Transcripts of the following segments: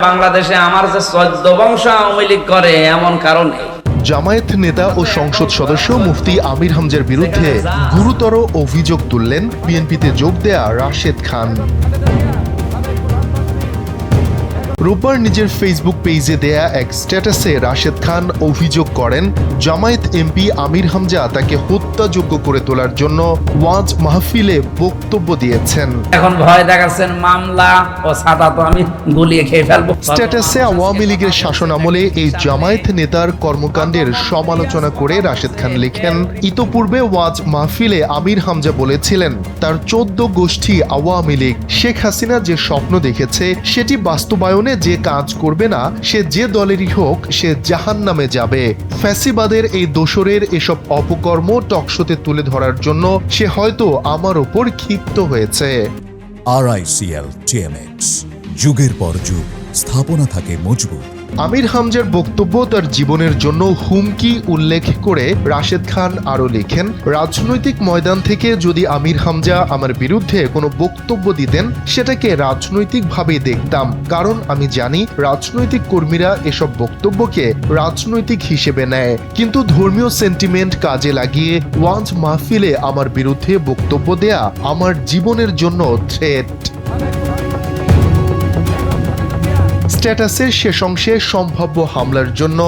বাংলাদেশে আমার যে 14 বংশ আওয়ামী লীগ করে এমন কারণে জামায়াত নেতা ও সংসদ সদস্য মুফতি আমির হামজার বিরুদ্ধে গুরুতর অভিযোগ তুললেন বিএনপিতে যোগ দেয়া রাশেদ খান। রোববার নিজের ফেসবুক পেজে দেয়া এক স্ট্যাটাসে রাশেদ খান অভিযোগ করেন, জামায়াত এমপি আমির হামজা তাকে হত্যাযোগ্য করে তোলার জন্য ওয়াজ মাহফিলে বক্তব্য দিয়েছেন। এখন ভয় দেখাচ্ছেন মামলা ও সাদা তো আমি গুলিয়ে খেয়ে ফেলবো। স্ট্যাটাসে আওয়ামী লীগের শাসনামলে এই জামায়াত নেতার কর্মকাণ্ডের সমালোচনা করে রাশেদ খান লেখেন, ইতোপূর্বে ওয়াজ মাহফিলে আমির হামজা বলেছিলেন তার 14 গোষ্ঠী আওয়ামী লীগ, শেখ হাসিনা যে স্বপ্ন দেখেছে সেটি বাস্তবায়নে যে কাজ করবে না সে যে দলেরই হোক সে জাহান্নামে যাবে। ফ্যাসিবাদের এই দোসরের এসব অপকর্ম টকশোতে তুলে ধরার জন্য সে হয়তো আমার ওপর ক্ষিপ্ত হয়েছে। RICL TMX, যুগের পর যুগ স্থাপনা থাকে মজবুত। আমির হামজার বক্তব্য তার জীবনের জন্য হুমকি উল্লেখ করে রাশেদ খান আরো লেখেন, রাজনৈতিক ময়দান থেকে যদি আমির হামজা আমার বিরুদ্ধে কোনো বক্তব্য দিতেন সেটাকে রাজনৈতিকভাবে দেখতাম, কারণ আমি জানি রাজনৈতিক কর্মীরা এসব বক্তব্যকে রাজনৈতিক হিসেবে নেয়, কিন্তু ধর্মীয় সেন্টিমেন্ট কাজে লাগিয়ে ওয়াজ মাহফিলে আমার বিরুদ্ধে বক্তব্য দেয়া আমার জীবনের জন্য থ্রেট। স্ট্যাটাসের শেষ অংশে সম্ভাব্য হামলার জন্য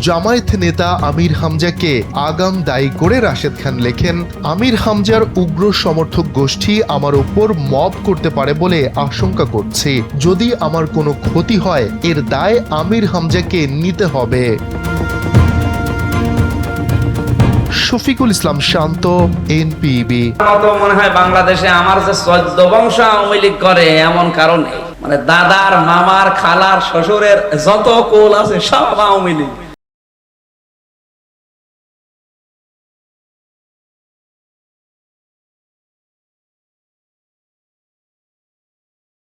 জামায়াত নেতা আমির হামজাকে আগাম দায়ী করে রাশেদ খান লেখেন, আমির হামজার উগ্র সমর্থক গোষ্ঠী আমার ওপর মব করতে পারে বলে আশঙ্কা করছি। যদি আমার কোনো ক্ষতি হয় এর দায় আমির হামজাকে নিতে হবে। শফিকুল ইসলাম শান্ত, NPB। মনে হয় বাংলাদেশে আমার যে 14 বংশ আওয়ামী লীগ করে এমন কারণে, মানে দাদার মামার খালার শ্বশুরের যত কোল আছে সব আওয়ামী লীগ।